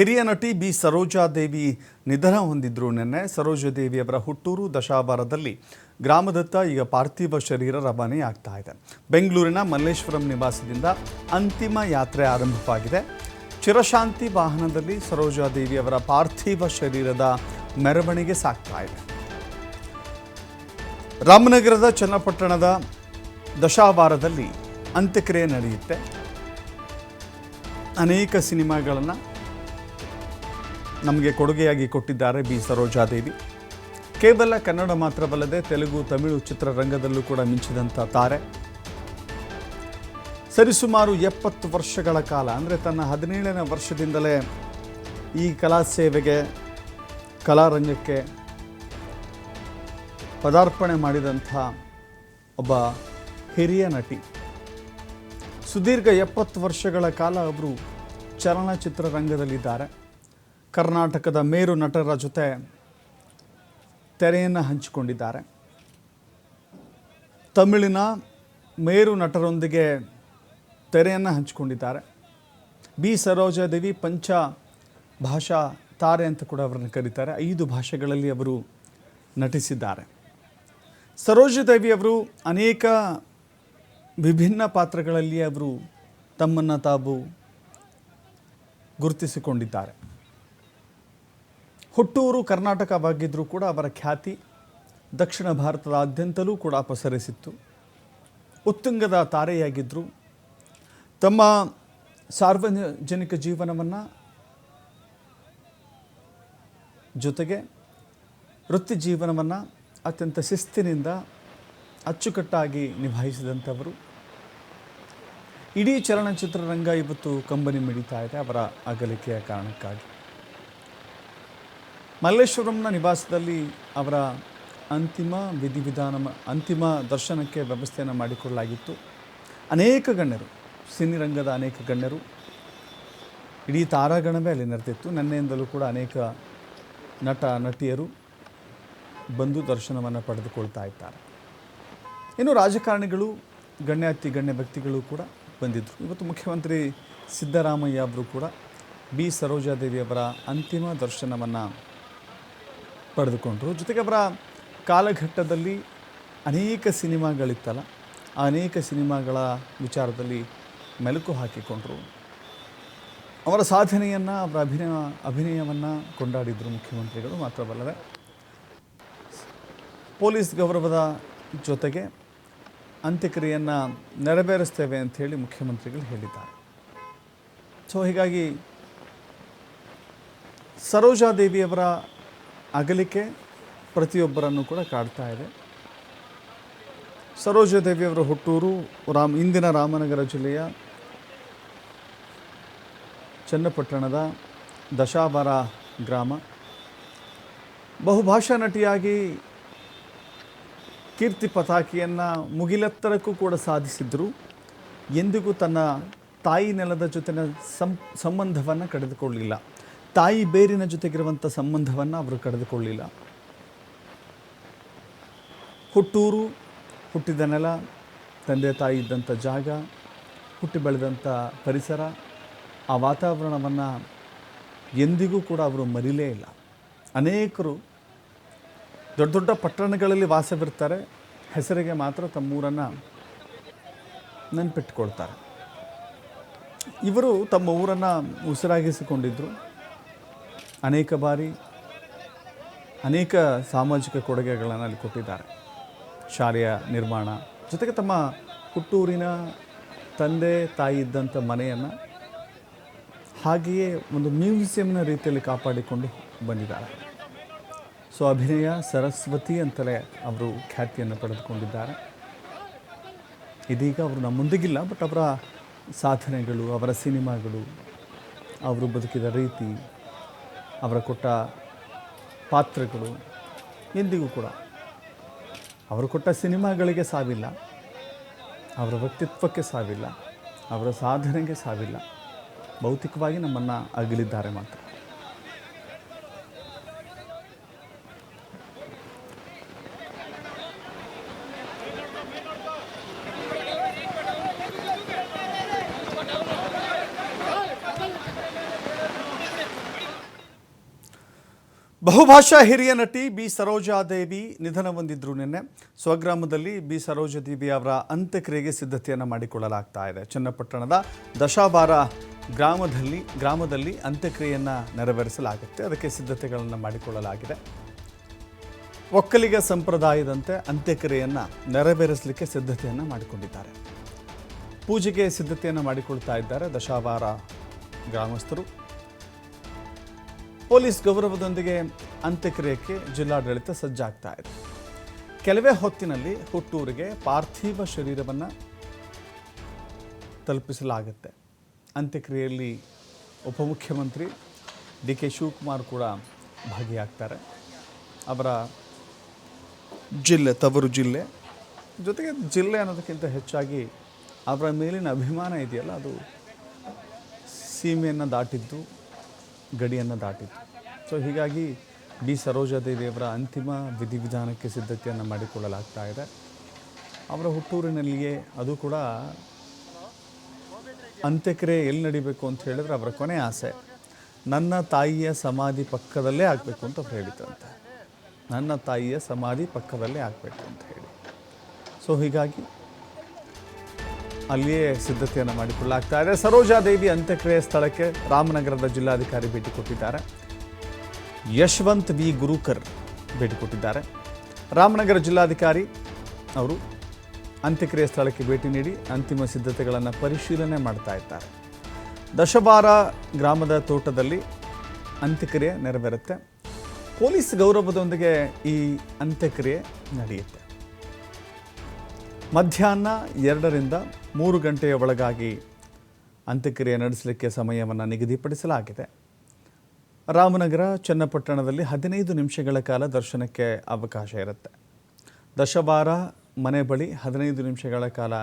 ಹಿರಿಯ ನಟಿ ಬಿ ಸರೋಜಾದೇವಿ ನಿಧನ ಹೊಂದಿದ್ರು. ನಿನ್ನೆ ಸರೋಜಾದೇವಿಯವರ ಹುಟ್ಟೂರು ದಶಾವರದಲ್ಲಿ ಗ್ರಾಮದತ್ತ ಈಗ ಪಾರ್ಥಿವ ಶರೀರ ರವಾನೆ ಆಗ್ತಾ ಇದೆ. ಬೆಂಗಳೂರಿನ ಮಲ್ಲೇಶ್ವರಂ ನಿವಾಸದಿಂದ ಅಂತಿಮ ಯಾತ್ರೆ ಆರಂಭವಾಗಿದೆ. ಚಿರಶಾಂತಿ ವಾಹನದಲ್ಲಿ ಸರೋಜಾದೇವಿಯವರ ಪಾರ್ಥಿವ ಶರೀರದ ಮೆರವಣಿಗೆ ಸಾಗ್ತಾ ಇದೆ. ರಾಮನಗರದ ಚನ್ನಪಟ್ಟಣದ ದಶಾವರದಲ್ಲಿ ಅಂತ್ಯಕ್ರಿಯೆ ನಡೆಯುತ್ತೆ. ಅನೇಕ ಸಿನಿಮಾಗಳನ್ನು ನಮಗೆ ಕೊಡುಗೆಯಾಗಿ ಕೊಟ್ಟಿದ್ದಾರೆ ಬಿ ಸರೋಜಾದೇವಿ. ಕೇವಲ ಕನ್ನಡ ಮಾತ್ರವಲ್ಲದೆ ತೆಲುಗು, ತಮಿಳು ಚಿತ್ರರಂಗದಲ್ಲೂ ಕೂಡ ಮಿಂಚಿದಂಥ ತಾರೆ. ಸರಿಸುಮಾರು 70 ವರ್ಷಗಳ ಕಾಲ, ಅಂದರೆ ತನ್ನ 17ನೇ ವರ್ಷದಿಂದಲೇ ಈ ಕಲಾ ಸೇವೆಗೆ, ಕಲಾರಂಗಕ್ಕೆ ಪದಾರ್ಪಣೆ ಮಾಡಿದಂಥ ಒಬ್ಬ ಹಿರಿಯ ನಟಿ. ಸುದೀರ್ಘ 70 ವರ್ಷಗಳ ಕಾಲ ಅವರು ಚಲನಚಿತ್ರರಂಗದಲ್ಲಿದ್ದಾರೆ. ಕರ್ನಾಟಕದ ಮೇರು ನಟರ ಜೊತೆ ತೆರೆಯನ್ನು ಹಂಚಿಕೊಂಡಿದ್ದಾರೆ. ತಮಿಳಿನ ಮೇರು ನಟರೊಂದಿಗೆ ತೆರೆಯನ್ನು ಹಂಚಿಕೊಂಡಿದ್ದಾರೆ. ಬಿ ಸರೋಜಾದೇವಿ ಪಂಚ ಭಾಷಾ ತಾರೆ ಅಂತ ಕೂಡ ಅವರನ್ನು ಕರೀತಾರೆ. 5 ಭಾಷೆಗಳಲ್ಲಿ ಅವರು ನಟಿಸಿದ್ದಾರೆ. ಸರೋಜಾದೇವಿ ಅವರು ಅನೇಕ ವಿಭಿನ್ನ ಪಾತ್ರಗಳಲ್ಲಿ ಅವರು ತಮ್ಮನ್ನು ತಾವು ಗುರುತಿಸಿಕೊಂಡಿದ್ದಾರೆ. ಹುಟ್ಟೂರು ಕರ್ನಾಟಕವಾಗಿದ್ದರೂ ಕೂಡ ಅವರ ಖ್ಯಾತಿ ದಕ್ಷಿಣ ಭಾರತದಾದ್ಯಂತಲೂ ಕೂಡ ಪಸರಿಸಿತ್ತು. ಉತ್ತುಂಗದ ತಾರೆಯಾಗಿದ್ದರು. ತಮ್ಮ ಸಾರ್ವಜನಿಕ ಜೀವನವನ್ನು ಜೊತೆಗೆ ವೃತ್ತಿ ಜೀವನವನ್ನು ಅತ್ಯಂತ ಶಿಸ್ತಿನಿಂದ ಅಚ್ಚುಕಟ್ಟಾಗಿ ನಿಭಾಯಿಸಿದಂಥವರು. ಇಡೀ ಚಲನಚಿತ್ರರಂಗ ಇವತ್ತು ಕಂಬನಿ ಮಿಡಿತಾ ಇದೆ ಅವರ ಅಗಲಿಕೆಯ ಕಾರಣಕ್ಕಾಗಿ. ಮಲ್ಲೇಶ್ವರಂನ ನಿವಾಸದಲ್ಲಿ ಅವರ ಅಂತಿಮ ದರ್ಶನಕ್ಕೆ ವ್ಯವಸ್ಥೆಯನ್ನು ಮಾಡಿಕೊಳ್ಳಲಾಗಿತ್ತು. ಅನೇಕ ಗಣ್ಯರು, ಸಿನಿರಂಗದ ಅನೇಕ ಗಣ್ಯರು, ಇಡೀ ತಾರಾಗಣವೇ ಅಲ್ಲಿ ನೆರೆದಿತ್ತು. ನಿನ್ನೆಯಿಂದಲೂ ಕೂಡ ಅನೇಕ ನಟ ನಟಿಯರು ಬಂದು ದರ್ಶನವನ್ನು ಪಡೆದುಕೊಳ್ತಾ ಇದ್ದಾರೆ. ಇನ್ನು ರಾಜಕಾರಣಿಗಳು, ಗಣ್ಯ ವ್ಯಕ್ತಿಗಳು ಕೂಡ ಬಂದಿದ್ದರು. ಇವತ್ತು ಮುಖ್ಯಮಂತ್ರಿ ಸಿದ್ದರಾಮಯ್ಯ ಅವರು ಕೂಡ ಬಿ ಸರೋಜಾದೇವಿಯವರ ಅಂತಿಮ ದರ್ಶನವನ್ನು ಪಡೆದುಕೊಂಡರು. ಜೊತೆಗೆ ಅವರ ಕಾಲಘಟ್ಟದಲ್ಲಿ ಅನೇಕ ಸಿನಿಮಾಗಳಿತ್ತಲ್ಲ, ಆ ಅನೇಕ ಸಿನಿಮಾಗಳ ವಿಚಾರದಲ್ಲಿ ಮೆಲುಕು ಹಾಕಿಕೊಂಡರು. ಅವರ ಸಾಧನೆಯನ್ನು, ಅವರ ಅಭಿನಯವನ್ನು ಕೊಂಡಾಡಿದರು ಮುಖ್ಯಮಂತ್ರಿಗಳು. ಮಾತ್ರವಲ್ಲದೆ ಪೊಲೀಸ್ ಗೌರವದ ಜೊತೆಗೆ ಅಂತ್ಯಕ್ರಿಯೆಯನ್ನು ನೆರವೇರಿಸ್ತೇವೆ ಅಂಥೇಳಿ ಮುಖ್ಯಮಂತ್ರಿಗಳು ಹೇಳಿದ್ದಾರೆ. ಸೊ ಹೀಗಾಗಿ ಸರೋಜಾದೇವಿಯವರ ಅಗಲಿಕೆ ಪ್ರತಿಯೊಬ್ಬರನ್ನು ಕೂಡ ಕಾಡ್ತಾ ಇದೆ. ಸರೋಜಾದೇವಿಯವರ ಹುಟ್ಟೂರು ಇಂದಿನ ರಾಮನಗರ ಜಿಲ್ಲೆಯ ಚನ್ನಪಟ್ಟಣದ ದಶಾವರ ಗ್ರಾಮ. ಬಹುಭಾಷಾ ನಟಿಯಾಗಿ ಕೀರ್ತಿ ಪತಾಕಿಯನ್ನು ಮುಗಿಲೆತ್ತರಕ್ಕೂ ಕೂಡ ಸಾಧಿಸಿದ್ರು. ಎಂದಿಗೂ ತನ್ನ ತಾಯಿ ನೆಲದ ಜೊತೆನ ಸಂಬಂಧವನ್ನು ಕಡಿದುಕೊಳ್ಳಲಿಲ್ಲ. ತಾಯಿ ಬೇರಿನ ಜೊತೆಗಿರುವಂಥ ಸಂಬಂಧವನ್ನು ಅವರು ಕಳೆದುಕೊಳ್ಳಲಿಲ್ಲ. ಹುಟ್ಟೂರು, ಹುಟ್ಟಿದ ನೆಲ, ತಂದೆ ತಾಯಿ ಇದ್ದಂಥ ಜಾಗ, ಹುಟ್ಟಿ ಬೆಳೆದಂಥ ಪರಿಸರ, ಆ ವಾತಾವರಣವನ್ನು ಎಂದಿಗೂ ಕೂಡ ಅವರು ಮರಿಲೇ ಇಲ್ಲ. ಅನೇಕರು ದೊಡ್ಡ ದೊಡ್ಡ ಪಟ್ಟಣಗಳಲ್ಲಿ ವಾಸವಿರ್ತಾರೆ, ಹೆಸರಿಗೆ ಮಾತ್ರ ತಮ್ಮೂರನ್ನು ನೆನಪಿಟ್ಕೊಳ್ತಾರೆ. ಇವರು ತಮ್ಮ ಊರನ್ನು ಉಸಿರಾಗಿಸಿಕೊಂಡಿದ್ದರು. ಅನೇಕ ಬಾರಿ ಅನೇಕ ಸಾಮಾಜಿಕ ಕೊಡುಗೆಗಳನ್ನು ಅಲ್ಲಿ ಕೊಟ್ಟಿದ್ದಾರೆ. ಶಾಲೆಯ ನಿರ್ಮಾಣ, ಜೊತೆಗೆ ತಮ್ಮ ಹುಟ್ಟೂರಿನ ತಂದೆ ತಾಯಿ ಇದ್ದಂಥ ಮನೆಯನ್ನು ಹಾಗೆಯೇ ಒಂದು ಮ್ಯೂಸಿಯಂನ ರೀತಿಯಲ್ಲಿ ಕಾಪಾಡಿಕೊಂಡು ಬಂದಿದ್ದಾರೆ. ಸೊ ಅಭಿನಯ ಸರಸ್ವತಿ ಅಂತಲೇ ಅವರು ಖ್ಯಾತಿಯನ್ನು ಪಡೆದುಕೊಂಡಿದ್ದಾರೆ. ಇದೀಗ ಅವರು ನಮ್ಮೊಂದಿಗಿಲ್ಲ, ಬಟ್ ಅವರ ಸಾಧನೆಗಳು, ಅವರ ಸಿನಿಮಾಗಳು, ಅವರು ಬದುಕಿದ ರೀತಿ, ಅವರ ಕೊಟ್ಟ ಪಾತ್ರಗಳು ಎಂದಿಗೂ ಕೂಡ, ಅವರು ಕೊಟ್ಟ ಸಿನಿಮಾಗಳಿಗೆ ಸಾವಿಲ್ಲ, ಅವರ ವ್ಯಕ್ತಿತ್ವಕ್ಕೆ ಸಾವಿಲ್ಲ, ಅವರ ಸಾಧನೆಗೆ ಸಾವಿಲ್ಲ. ಭೌತಿಕವಾಗಿ ನಮ್ಮನ್ನು ಅಗಲಿದ್ದಾರೆ ಮಾತ್ರ. ಬಹುಭಾಷಾ ಹಿರಿಯ ನಟಿ ಬಿ ಸರೋಜಾದೇವಿ ನಿಧನ ಹೊಂದಿದ್ರು. ನಿನ್ನೆ ಸ್ವಗ್ರಾಮದಲ್ಲಿ ಬಿ ಸರೋಜಾದೇವಿ ಅವರ ಅಂತ್ಯಕ್ರಿಯೆಗೆ ಸಿದ್ಧತೆಯನ್ನು ಮಾಡಿಕೊಳ್ಳಲಾಗ್ತಾ ಇದೆ. ಚನ್ನಪಟ್ಟಣದ ದಶಾಬಾರ ಗ್ರಾಮದಲ್ಲಿ ಅಂತ್ಯಕ್ರಿಯೆಯನ್ನು ನೆರವೇರಿಸಲಾಗುತ್ತೆ. ಅದಕ್ಕೆ ಸಿದ್ಧತೆಗಳನ್ನು ಮಾಡಿಕೊಳ್ಳಲಾಗಿದೆ. ಒಕ್ಕಲಿಗ ಸಂಪ್ರದಾಯದಂತೆ ಅಂತ್ಯಕ್ರಿಯೆಯನ್ನು ನೆರವೇರಿಸಲಿಕ್ಕೆ ಸಿದ್ಧತೆಯನ್ನು ಮಾಡಿಕೊಂಡಿದ್ದಾರೆ. ಪೂಜೆಗೆ ಸಿದ್ಧತೆಯನ್ನು ಮಾಡಿಕೊಳ್ತಾ ಇದ್ದಾರೆ ದಶಾಬಾರ ಗ್ರಾಮಸ್ಥರು. ಪೊಲೀಸ್ ಗೌರವದೊಂದಿಗೆ ಅಂತ್ಯಕ್ರಿಯೆಗೆ ಜಿಲ್ಲಾಡಳಿತ ಸಜ್ಜಾಗ್ತಾ ಇದೆ. ಕೆಲವೇ ಹೊತ್ತಿನಲ್ಲಿ ಹುಟ್ಟೂರಿಗೆ ಪಾರ್ಥಿವ ಶರೀರವನ್ನು ತಲುಪಿಸಲಾಗುತ್ತೆ. ಅಂತ್ಯಕ್ರಿಯೆಯಲ್ಲಿ ಉಪಮುಖ್ಯಮಂತ್ರಿ ಡಿ ಕೆ ಶಿವಕುಮಾರ್ ಕೂಡ ಭಾಗಿಯಾಗ್ತಾರೆ. ಅವರ ತವರು ಜಿಲ್ಲೆ ಜೊತೆಗೆ ಜಿಲ್ಲೆ ಅನ್ನೋದಕ್ಕಿಂತ ಹೆಚ್ಚಾಗಿ ಅವರ ಮೇಲಿನ ಅಭಿಮಾನ ಇದೆಯಲ್ಲ, ಅದು ಸೀಮೆಯನ್ನು ದಾಟಿದ್ದು, ಗಡಿಯನ್ನು ದಾಟಿದ್ದು. ಸೊ ಹೀಗಾಗಿ ಬಿ ಸರೋಜಾದೇವಿಯವರ ಅಂತಿಮ ವಿಧಿವಿಧಾನಕ್ಕೆ ಸಿದ್ಧತೆಯನ್ನು ಮಾಡಿಕೊಳ್ಳಲಾಗ್ತಾ ಇದೆ. ಅವರ ಹುಟ್ಟೂರಿನಲ್ಲಿಯೇ, ಅದು ಕೂಡ ಅಂತ್ಯಕ್ರಿಯೆ ಎಲ್ಲಿ ನಡಿಬೇಕು ಅಂತ ಹೇಳಿದ್ರೆ ಅವರ ಕೊನೆ ಆಸೆ ನನ್ನ ತಾಯಿಯ ಸಮಾಧಿ ಪಕ್ಕದಲ್ಲೇ ಆಗಬೇಕು ಅಂತ ಹೇಳಿದ್ರಂತೆ. ನನ್ನ ತಾಯಿಯ ಸಮಾಧಿ ಪಕ್ಕದಲ್ಲೇ ಆಗಬೇಕು ಅಂತ ಹೇಳಿ. ಸೊ ಹೀಗಾಗಿ ಅಲ್ಲಿಯೇ ಸಿದ್ಧತೆಯನ್ನು ಮಾಡಿಕೊಳ್ಳಲಾಗ್ತಾ ಇದೆ. ಸರೋಜಾದೇವಿ ಅಂತ್ಯಕ್ರಿಯೆ ಸ್ಥಳಕ್ಕೆ ರಾಮನಗರದ ಜಿಲ್ಲಾಧಿಕಾರಿ ಭೇಟಿ ಕೊಟ್ಟಿದ್ದಾರೆ. ಯಶವಂತ್ ವಿ ಗುರುಕರ್ ಭೇಟಿ ಕೊಟ್ಟಿದ್ದಾರೆ. ರಾಮನಗರ ಜಿಲ್ಲಾಧಿಕಾರಿ ಅವರು ಅಂತ್ಯಕ್ರಿಯೆ ಸ್ಥಳಕ್ಕೆ ಭೇಟಿ ನೀಡಿ ಅಂತಿಮ ಸಿದ್ಧತೆಗಳನ್ನು ಪರಿಶೀಲನೆ ಮಾಡ್ತಾ ಇದ್ದಾರೆ. ದಶಬಾರ ಗ್ರಾಮದ ತೋಟದಲ್ಲಿ ಅಂತ್ಯಕ್ರಿಯೆ ನೆರವೇರುತ್ತೆ. ಪೊಲೀಸ್ ಗೌರವದೊಂದಿಗೆ ಈ ಅಂತ್ಯಕ್ರಿಯೆ ನಡೆಯುತ್ತೆ. ಮಧ್ಯಾಹ್ನ 2 ರಿಂದ 3 ಗಂಟೆಯ ಒಳಗಾಗಿ ಅಂತ್ಯಕ್ರಿಯೆ ನಡೆಸಲಿಕ್ಕೆ ಸಮಯವನ್ನು ನಿಗದಿಪಡಿಸಲಾಗಿದೆ. ರಾಮನಗರ ಚನ್ನಪಟ್ಟಣದಲ್ಲಿ 15 ನಿಮಿಷಗಳ ಕಾಲ ದರ್ಶನಕ್ಕೆ ಅವಕಾಶ ಇರುತ್ತೆ. ದಶಬಾರ ಮನೆ ಬಳಿ 15 ನಿಮಿಷಗಳ ಕಾಲ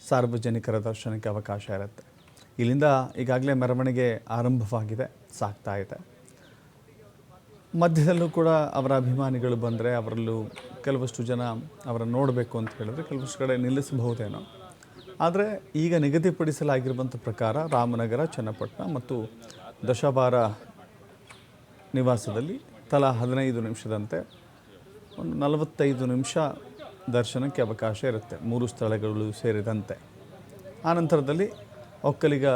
ಸಾರ್ವಜನಿಕರ ದರ್ಶನಕ್ಕೆ ಅವಕಾಶ ಇರುತ್ತೆ. ಇಲ್ಲಿಂದ ಈಗಾಗಲೇ ಮೆರವಣಿಗೆ ಆರಂಭವಾಗಿದೆ, ಸಾಗ್ತಾ ಇದೆ. ಮಧ್ಯದಲ್ಲೂ ಕೂಡ ಅವರ ಅಭಿಮಾನಿಗಳು ಬಂದರೆ ಅವರಲ್ಲೂ ಕೆಲವಷ್ಟು ಜನ ಅವರನ್ನು ನೋಡಬೇಕು ಅಂತ ಹೇಳಿದ್ರೆ ಕೆಲವಷ್ಟು ಕಡೆ ನಿಲ್ಲಿಸಬಹುದೇನೋ. ಆದರೆ ಈಗ ನಿಗದಿಪಡಿಸಲಾಗಿರುವಂಥ ಪ್ರಕಾರ ರಾಮನಗರ, ಚನ್ನಪಟ್ಟಣ ಮತ್ತು ದಶಬಾರ ನಿವಾಸದಲ್ಲಿ ತಲಾ 15 ನಿಮಿಷದಂತೆ ಒಂದು 45 ನಿಮಿಷ ದರ್ಶನಕ್ಕೆ ಅವಕಾಶ ಇರುತ್ತೆ, 3 ಸ್ಥಳಗಳು ಸೇರಿದಂತೆ. ಆನಂತರದಲ್ಲಿ ಒಕ್ಕಲಿಗ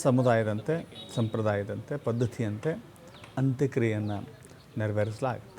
ಸಂಪ್ರದಾಯದಂತೆ ಪದ್ಧತಿಯಂತೆ ಅಂತ್ಯಕ್ರಿಯೆಯನ್ನು ನೆರವೇರಿಸಲಾಗುತ್ತೆ.